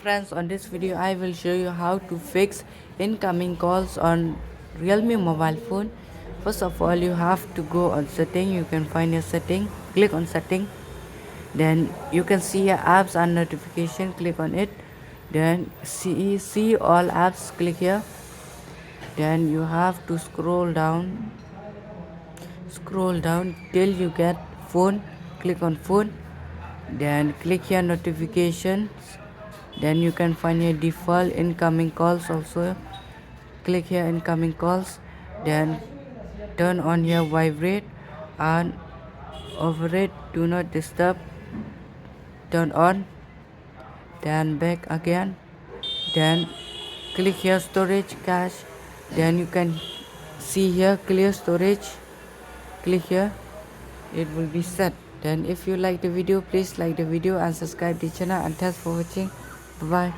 friends, on this video I will show you how to fix incoming calls on Realme mobile phone. First of all, you have to go on setting. You can find your setting, click on setting, then you can see your apps and notification, click on it, then see all apps, click here, then you have to scroll down till you get phone, click on phone, then click here notifications, then you can find your default incoming calls also, click here incoming calls, then turn on your vibrate and override do not disturb, turn on, then back again, then click here storage cache, then you can see here clear storage, click here, it will be set. Then if you like the video, please like the video and subscribe the channel, and thanks for watching. Bye bye.